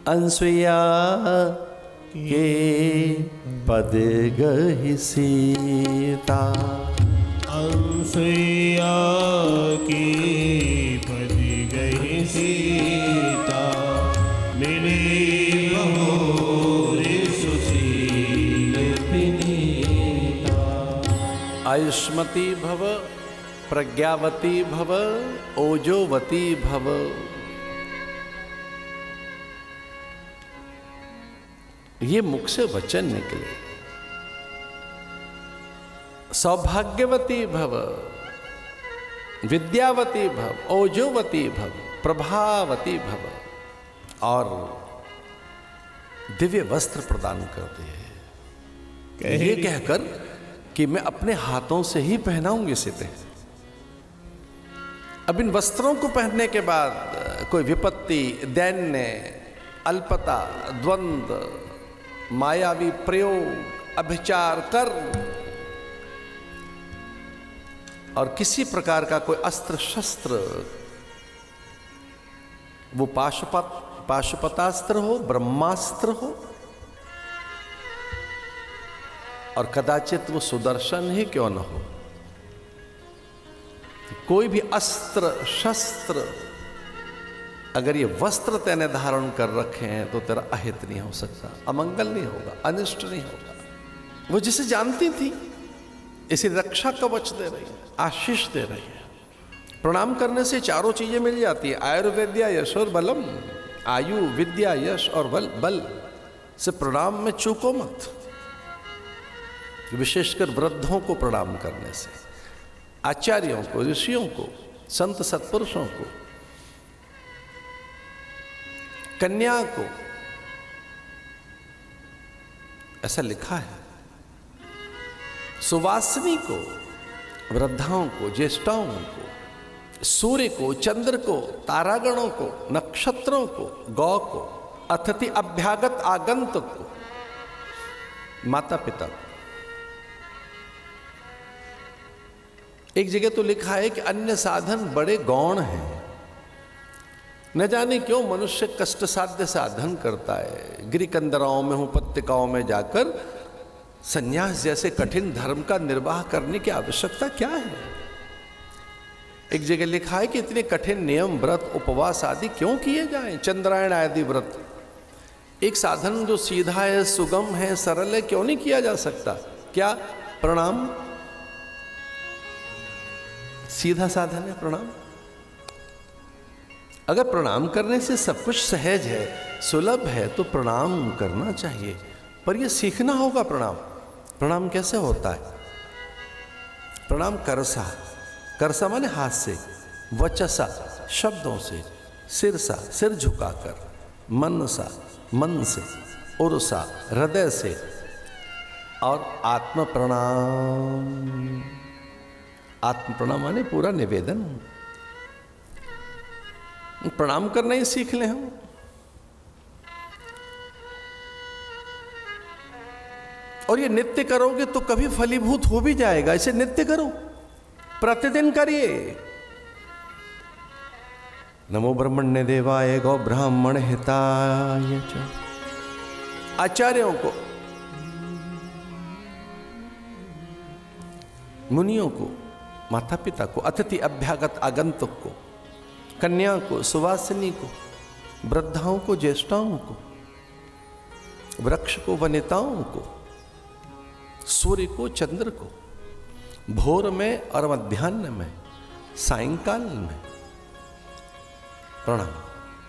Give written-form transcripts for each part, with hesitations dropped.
अनसुया के पद गहि सीता, अनसुया के पद गहि सीता, मिले बहुरे सुशील विनीता। आयुष्मती भव, प्रज्ञावती भव, ओजोवती भव। ये मुख से वचन निकले। सौभाग्यवती भव, विद्यावती भव, ओजोवती भव, प्रभावती भव, और दिव्य वस्त्र प्रदान करते हैं। ये कहकर कि मैं अपने हाथों से ही पहनाऊंगी सीते। अब इन वस्त्रों को पहनने के बाद कोई विपत्ति, दैन्य, अल्पता, द्वंद्व, मायावी प्रयोग, अभिचार कर और किसी प्रकार का कोई अस्त्र शस्त्र, वो पाशुपतास्त्र हो, ब्रह्मास्त्र हो, और कदाचित वो सुदर्शन ही क्यों न हो, कोई भी अस्त्र शस्त्र अगर ये वस्त्र तैने धारण कर रखे हैं तो तेरा अहित नहीं हो सकता, अमंगल नहीं होगा, अनिष्ट नहीं होगा। वो जिसे जानती थी इसे रक्षा कवच दे रही है, आशीष दे रही है। प्रणाम करने से चारों चीजें मिल जाती है, आयुर्वेद्या यश और बलम। आयु, विद्या, यश और बल से प्रणाम में चूको मत, विशेषकर वृद्धों को प्रणाम करने से, आचार्यों को, ऋषियों को, संत सत्पुरुषों को, कन्या को। ऐसा लिखा है, सुवासिनी को, वृद्धाओं को, ज्येष्ठाओं को, सूर्य को, चंद्र को, तारागणों को, नक्षत्रों को, गौ को, अतिथि अभ्यागत आगंतुक को, माता पिता को। एक जगह तो लिखा है कि अन्य साधन बड़े गौण हैं। न जाने क्यों मनुष्य कष्ट साध्य साधन करता है। गिरिकंदराओं में, उपत्यकाओं में जाकर संन्यास जैसे कठिन धर्म का निर्वाह करने की आवश्यकता क्या है। एक जगह लिखा है कि इतने कठिन नियम, व्रत, उपवास आदि क्यों किए जाएं, चंद्रायण आदि व्रत। एक साधन जो सीधा है, सुगम है, सरल है, क्यों नहीं किया जा सकता? क्या प्रणाम सीधा साधन है? प्रणाम, अगर प्रणाम करने से सब कुछ सहज है, सुलभ है, तो प्रणाम करना चाहिए। पर यह सीखना होगा। प्रणाम कैसे होता है? प्रणाम करसा, करसा माने हाथ से, वचसा शब्दों से, सिरसा सिर झुकाकर, मनसा मन से, उरसा हृदय से, और आत्म प्रणाम। आत्म प्रणाम माने पूरा निवेदन। प्रणाम करना ही सीख लें हम। और ये नित्य करोगे तो कभी फलीभूत हो भी जाएगा। इसे नित्य करो, प्रतिदिन करिए। नमो ब्रह्मण्य देवाय गौ ब्राह्मण हिताय च। आचार्यों को, मुनियों को, माता पिता को, अतिथि अभ्यागत आगंतुक को, कन्या को, सुवासिनी को, वृद्धाओं को, ज्येष्ठाओं को, वृक्ष को, वनिताओं को, सूर्य को, चंद्र को, भोर में और मध्याह्न में, सायंकाल में प्रणाम।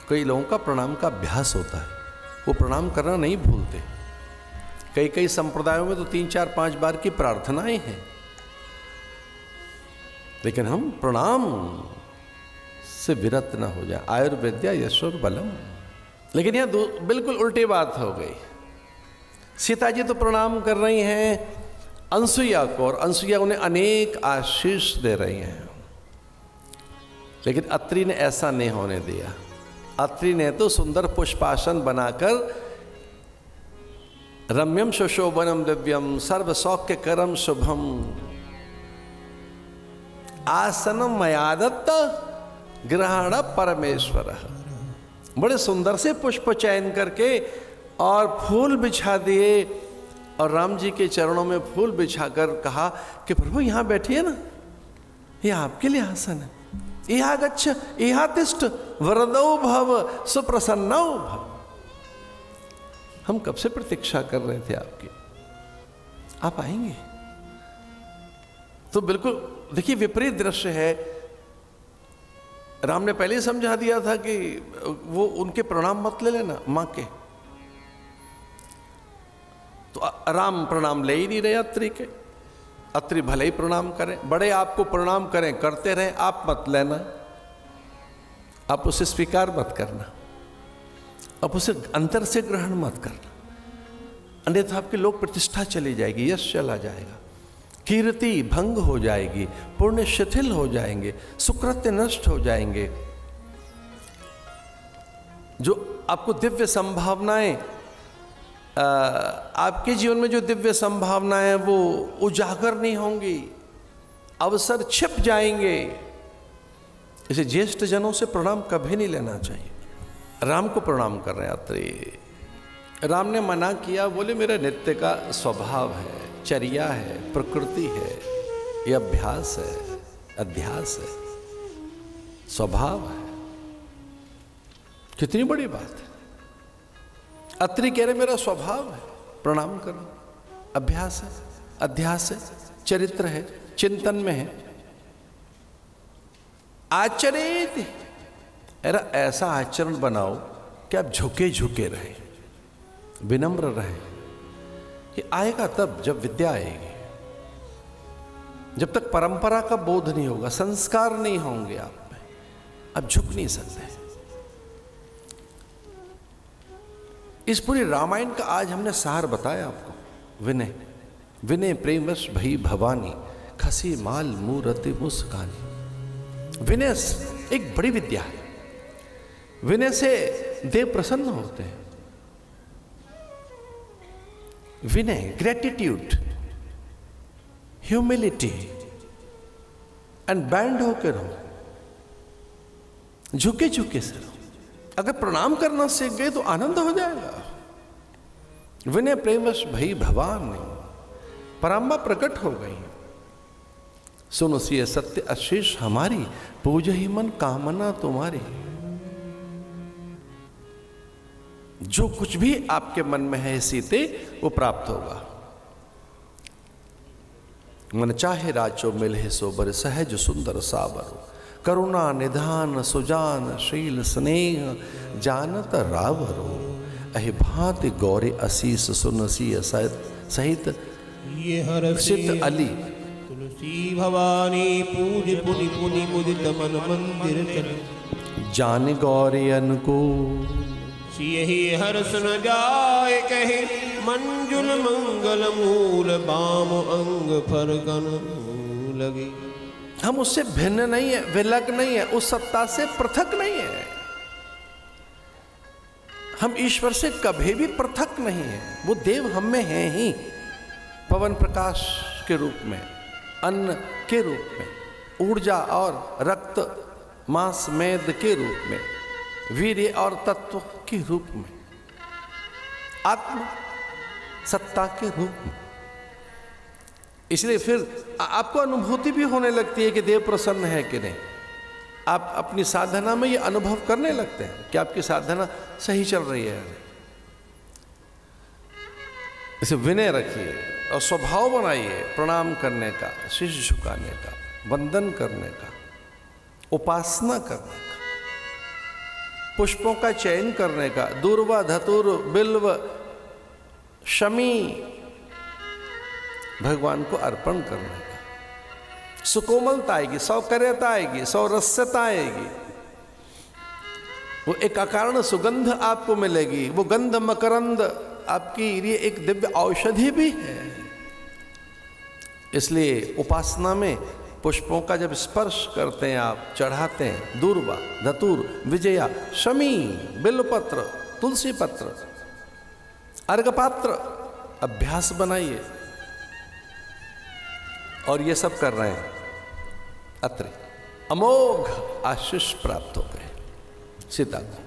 कई लोगों का प्रणाम का अभ्यास होता है, वो प्रणाम करना नहीं भूलते। कई संप्रदायों में तो 3, 4, 5 बार की प्रार्थनाएं हैं, लेकिन हम प्रणाम से विरत न हो जाए। आयुर्वेद्या यशोर बलम। लेकिन यह बिल्कुल उल्टी बात हो गई। सीता जी तो प्रणाम कर रही हैं अनसुईया को, और अनसुईया उन्हें अनेक आशीष दे रही हैं, लेकिन अत्रि ने ऐसा नहीं होने दिया। अत्रि ने तो सुंदर पुष्पासन बनाकर रम्यम सुशोभनम दिव्यम सर्व सौख्य करम शुभम आसनम मयादत्त ग्रहण परमेश्वर। बड़े सुंदर से पुष्प चयन करके और फूल बिछा दिए और राम जी के चरणों में फूल बिछाकर कहा कि प्रभु यहाँ बैठिए ना, ये आपके लिए आसन है, यहाँ गच्छ यहाँ तिष्ठ वरदो भव सुप्रसन्नो भव। हम कब से प्रतीक्षा कर रहे थे आपकी, आप आएंगे। तो बिल्कुल देखिए विपरीत दृश्य है। राम ने पहले ही समझा दिया था कि वो उनके प्रणाम मत ले लेना मां के, तो राम प्रणाम ले ही नहीं रहे अत्रि के। अत्रि भले ही प्रणाम करें, बड़े आपको प्रणाम करें, करते रहें, आप मत लेना, आप उसे स्वीकार मत करना, आप उसे अंतर से ग्रहण मत करना, अन्यथा आपकी लोक प्रतिष्ठा चली जाएगी, यश चला जाएगा, कीर्ति भंग हो जाएगी, पुण्य शिथिल हो जाएंगे, सुकृत्य नष्ट हो जाएंगे। जो आपको दिव्य संभावनाएं, आपके जीवन में जो दिव्य संभावनाएं वो उजागर नहीं होंगी, अवसर छिप जाएंगे। इसे ज्येष्ठ जनों से प्रणाम कभी नहीं लेना चाहिए। राम को प्रणाम कर रहे हैं अत्रि। राम ने मना किया, बोले मेरा नित्य का स्वभाव है, चर्या है, प्रकृति है, ये अभ्यास है, अध्यास है, स्वभाव है। कितनी बड़ी बात है। अत्रि कह रहे मेरा स्वभाव है, प्रणाम करो, अभ्यास है, अध्यास है, चरित्र है, चिंतन में है। आचरित, अरे ऐसा आचरण बनाओ कि आप झुके झुके रहे, विनम्र रहे। ये आएगा तब जब विद्या आएगी। जब तक परंपरा का बोध नहीं होगा, संस्कार नहीं होंगे आप में, आप झुक नहीं सकते। इस पूरी रामायण का आज हमने सार बताया आपको। विनय, विनय प्रेमवश भई भवानी, खसी माल मूरति मुस्कानी। विनय एक बड़ी विद्या है। विनय से देव प्रसन्न होते हैं। विनय, ग्रेटिट्यूड, ह्यूमिलिटी एंड बैंड होकर रहो, झुके झुके से रहो। अगर प्रणाम करना सीख गए तो आनंद हो जाएगा। विनय प्रेमवश भई भवान, पराम्बा प्रकट हो गई। सुनो सिय सत्य आशीष हमारी, पूज ही मन कामना तुम्हारी। जो कुछ भी आपके मन में है सीते, वो प्राप्त होगा। मन चाहे राजो मिले सोबर, सहज सुंदर साबर। करुणा निधान सुजान शील स्नेह, जानत रावरो। अहि भांति गौरी असीस सुनसी सहित ये हर सिद्ध अली। तुलसी भवानी पूज पुनि पुनि मुदित मन मंदिर चल। जान गौरी अनुकूल, यही हर्ष न जाए कहे, मंजुल मंगल मूल बाम अंग फरकन लगे। हम उससे भिन्न नहीं है, विलग नहीं है, उस सत्ता से पृथक नहीं है। हम ईश्वर से कभी भी पृथक नहीं है। वो देव हम में है ही, पवन प्रकाश के रूप में, अन्न के रूप में, ऊर्जा और रक्त मांस मेद के रूप में, वीर्य और तत्व के रूप में, आत्म सत्ता के रूप में। इसलिए फिर आपको अनुभूति भी होने लगती है कि देव प्रसन्न है कि नहीं। आप अपनी साधना में ये अनुभव करने लगते हैं कि आपकी साधना सही चल रही है। इसे विनय रखिए और स्वभाव बनाइए, प्रणाम करने का, शीश झुकाने का, वंदन करने का, उपासना करने का, पुष्पों का चयन करने का, दूर्वा धतुर बिल्व शमी भगवान को अर्पण करने का। सुकोमलता आएगी, सौकर्यता आएगी, सौरस्यता आएगी। वो एक अकारण सुगंध आपको मिलेगी। वो गंध मकरंद आपकी ये एक दिव्य औषधि भी है। इसलिए उपासना में पुष्पों का जब स्पर्श करते हैं, आप चढ़ाते हैं, दूर्वा धतूर विजया शमी बिल्वपत्र तुलसी पत्र अर्घपात्र, अभ्यास बनाइए। और ये सब कर रहे हैं अत्रि, अमोघ आशीष प्राप्त हो गए सीता को।